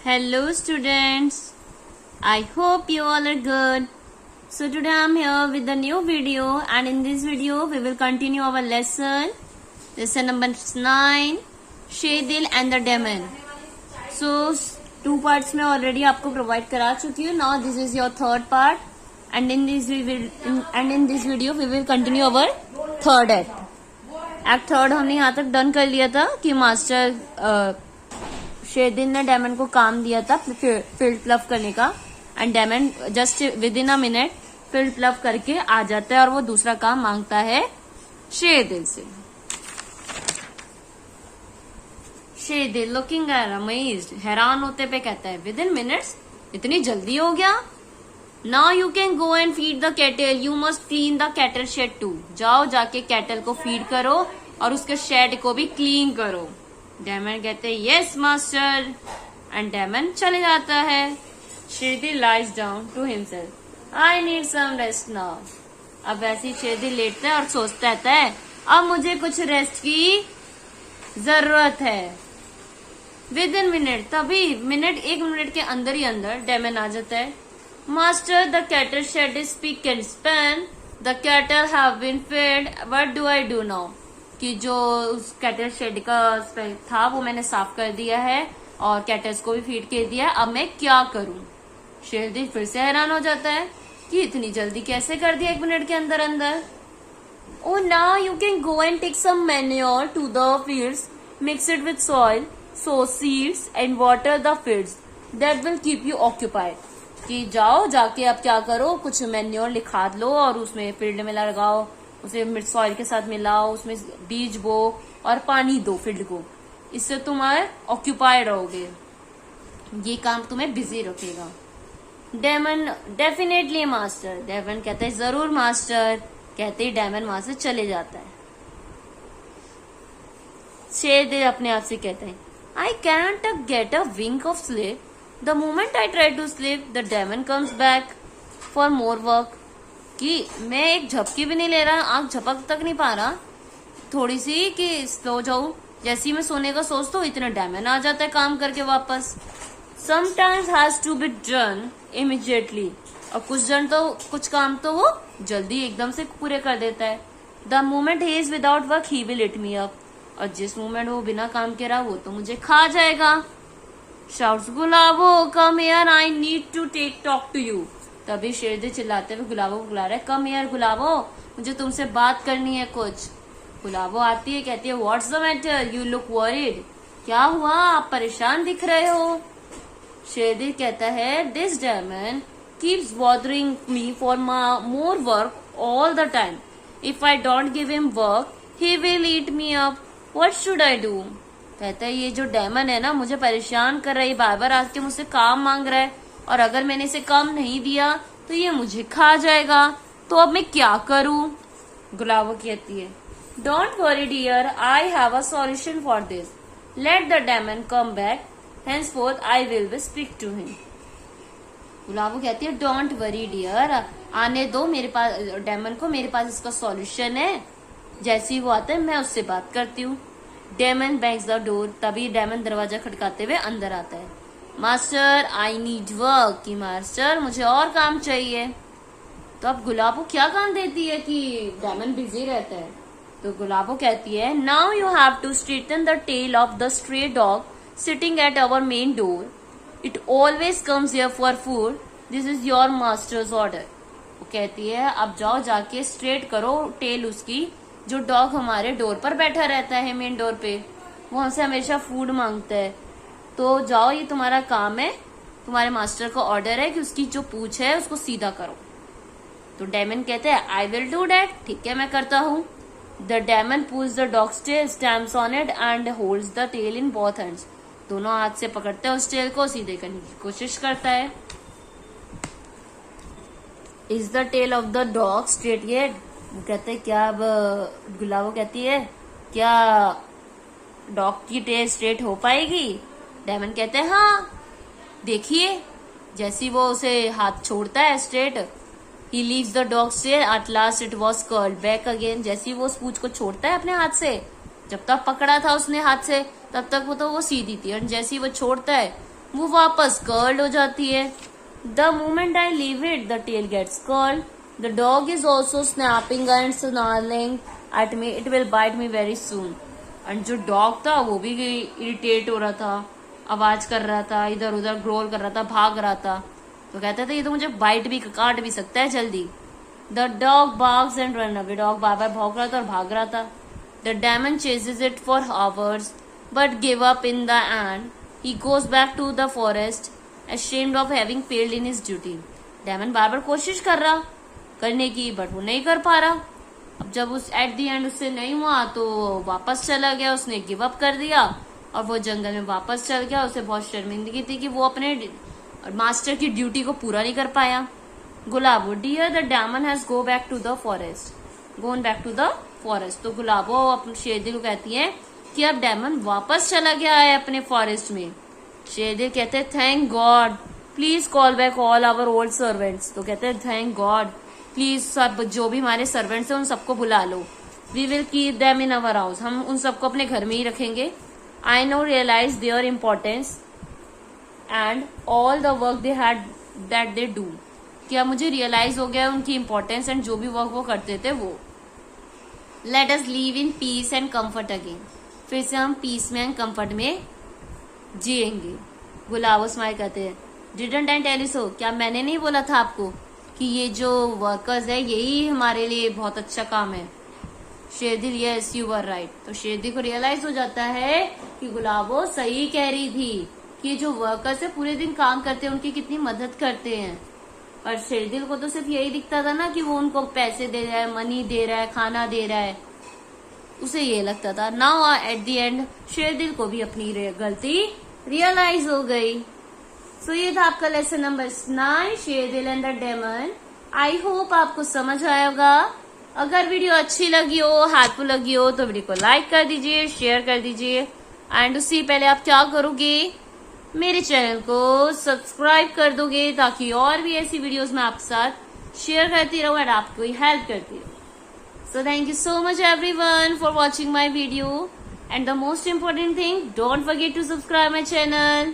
Hello students, I hope you all are good. So today I am here with a new video and in this video we will continue our lesson number 9, Shedil and the Demon. So 2 parts में already आपको provide करा चुकी हूँ. Now this is your third part and in this video we will continue our third act. Act third हमने यहाँ तक done कर लिया था कि मास्टर शेदिल ने डेमन को काम दिया था फील्ड प्लफ करने का and demon just within a minute field plough करके आ जाता है और वो दूसरा काम मांगता है शेदिल से. शेदिल लुकिंग अमेज्ड, हैरान होते पे कहता है विद इन मिनट्स, इतनी जल्दी हो गया. Now you can go and feed the cattle, you must clean the cattle shed too. जाओ जाके कैटल को फीड करो और उसके शेड को भी क्लीन करो. डेमन कहते हैं यस मास्टर एंड डेमन चले जाता है. शेदिल lies down to himself, I need some rest now. अब ऐसी शेदिल लेटता है और सोचता रहता है अब मुझे कुछ रेस्ट की जरूरत है. विद इन मिनट, तभी एक मिनट के अंदर ही अंदर डेमन आ जाता है. Master the cattle shed is spick and span, the cattle have been fed, what do I do now. कि जो उस कैटल शेड का था वो मैंने साफ कर दिया है और कैटल्स को भी फीड कर दिया है, अब मैं क्या करूं. शेदिल फिर से हैरान हो जाता है कि इतनी जल्दी कैसे कर दिया 1 मिनट के अंदर अंदर. Oh now you can go and take some manure to the fields, mix it with soil, sow seeds and water the fields, that will keep you occupied. कि जाओ जाके अब क्या करो, कुछ मैन्योर लिखाद लो और उसमें फील्ड में लगाओ, उसे सॉइल के साथ मिलाओ, उसमें बीज बो और पानी दो फील्ड को. इससे तुम ऑक्यूपाइड रहोगे, ये काम तुम्हें बिजी रखेगा. डेमन डेफिनेटली मास्टर, डेमन कहते हैं जरूर मास्टर. कहते ही डेमन वहां से चले जाता है. शेदिल अपने आप से कहते हैं I can't get a wink of sleep. The moment I try to sleep the demon comes back for more work. कि मैं एक झपकी भी नहीं ले रहा, आंख झपक तक नहीं पा रहा थोड़ी सी कि सो जाऊं. जैसे ही मैं सोने का सोचता हूँ इतना डेमन आ जाता है काम करके वापस. Sometimes has to be done immediately, और कुछ काम तो वो जल्दी एकदम से पूरे कर देता है. The moment he is without work he will it me up, और जिस मोमेंट वो बिना काम के रहा वो तो मुझे खा जाएगा. Shouts Gulabo come here, I need to talk to you. तभी शेदिल चिल्लाते हुए गुलाबो को बुला रहा है, कम यार गुलाबो, मुझे तुमसे बात करनी है कुछ. गुलाबो आती है, कहती है what's the matter, you look worried. क्या हुआ, आप परेशान दिख रहे हो. शेदिल कहता है this demon keeps bothering me for more work all the time. If I don't give him work he will eat me up, what should I do. कहता है ये जो डेमन है ना मुझे परेशान कर रहा है, बार बार आके मुझसे काम मांग रहा है और अगर मैंने इसे काम नहीं दिया तो ये मुझे खा जाएगा, तो अब मैं क्या करूं. गुलाबो कहती है don't worry dear, I have a solution for this. Let the demon come back, henceforth I will be speak to him. Gulabo कहती है डोंट वरी डियर, आने दो मेरे पास डेमन को, मेरे पास इसका सॉल्यूशन है. जैसे ही वो आता है मैं उससे बात करती हूँ. Demon bangs the door. तभी डेमन दरवाजा खटकाते हुए अंदर आता है. मास्टर आई नीड वर्क, कि मास्टर मुझे और काम चाहिए. तो अब गुलाबो क्या काम देती है कि डेमन बिजी रहता है. तो गुलाबो कहती है now you have to straighten the tail of the stray dog sitting at our main door. It always comes here for food, this is your master's order. वो कहती है अब जाओ जाके स्ट्रेट करो टेल उसकी, जो डॉग हमारे डोर पर बैठा रहता है मेन डोर पे, वो हमसे हमेशा फूड मांगता है. तो जाओ ये तुम्हारा काम है, तुम्हारे मास्टर का ऑर्डर है कि उसकी जो पूंछ है उसको सीधा करो. तो डेमन कहते हैं आई विल डू डैट, ठीक है मैं करता हूँ. The demon pulls the dog's tail, stamps on it and holds the tail in both hands. दोनों हाथ से पकड़ता है उस टेल को, सीधे करने की कोशिश करता है. Is the tail of the dog straight yet. वो कहते हैं क्या, अब गुलाबो कहती है क्या डॉग की टेल स्ट्रेट हो पाएगी. डेमन कहते हैं हाँ देखिए. जैसी वो उसे हाथ छोड़ता है straight, he leaves the dog's tail, at last it was curled back again. जैसी वो उस पूंछ को छोड़ता है अपने हाथ से, जब तक पकड़ा था उसने हाथ से तब तक वो सीधी थी, और जैसे ही वो छोड़ता है वो वापस कर्ल्ड हो जाती है। The moment I leave it the tail gets curled. The dog is also snapping and snarling at me, it will bite me very soon. And जो डॉग था वो भी इरिटेट हो रहा था, आवाज कर रहा था, इधर उधर ग्रोल कर रहा था, भाग रहा था। तो कहता था ये तो मुझे बाइट भी काट भी सकता है जल्दी। The dog barks and run away. Dog बार बार भौंक रहा था और भाग रहा था। The demon chases it for hours but give up in the end. He goes back to the forest ashamed of having failed in his duty। Demon बार बार कोशिश कर रहा करने की, बट वो नहीं कर पा रहा। अब जब उस एट द एंड उससे नहीं हुआ तो वापस चला गया, उसने गिव अप कर दिया और वो जंगल में वापस चल गया। उसे बहुत शर्मिंदगी थी कि वो अपने मास्टर की ड्यूटी को पूरा नहीं कर पाया। Gulabo, dear the demon has go back to the forest, gone back to the forest. तो गुलाबो अपने शेरदिल को कहती है कि अब डेमन वापस चला गया है अपने फॉरेस्ट में। शेरदिल कहते हैं thank God, please call back all our old servants. तो कहते हैं थैंक गॉड, प्लीज सब जो भी हमारे सर्वेंट्स हैं उन सबको बुला लो। We will keep them in our house, हम उन सबको अपने घर में ही रखेंगे। I know realise their importance and all the work they had that they do. क्या मुझे रियलाइज हो गया उनकी इम्पोर्टेंस एंड जो भी वर्क वो करते थे वो। Let us live in peace and comfort again, फिर से हम पीस में एंड कम्फर्ट में जिएंगे। गुलाबो स्माइल कहते हैं didn't I tell you so, क्या मैंने नहीं बोला था आपको कि ये जो वर्कर्स है यही हमारे लिए बहुत अच्छा काम है। शेरदिल यस यू वर राइट। तो शेरदिल को रियलाइज हो जाता है कि गुलाबो सही कह रही थी कि जो वर्कर्स है पूरे दिन काम करते हैं उनकी कितनी मदद करते हैं। और शेरदिल को तो सिर्फ यही दिखता था ना कि वो उनको पैसे दे रहा है, मनी दे रहा है, खाना दे रहा है, उसे ये लगता था। नाउ एट द एंड शेरदिल को भी अपनी गलती रियलाइज हो गई। सो ये था आपका lesson number 9, Sherdil and the demon. I hope आपको समझ आया होगा। अगर वीडियो अच्छी लगी हो, हेल्पफुल लगी हो तो वीडियो को लाइक कर दीजिए, शेयर कर दीजिए एंड उससे पहले आप क्या करोगे, मेरे चैनल को सब्सक्राइब कर दोगे ताकि और भी ऐसी वीडियोस मैं आपके साथ शेयर करती रहूं और आपको हेल्प करती रहूं। So thank you so much everyone for watching my video, and the most important thing, don't forget to subscribe my channel.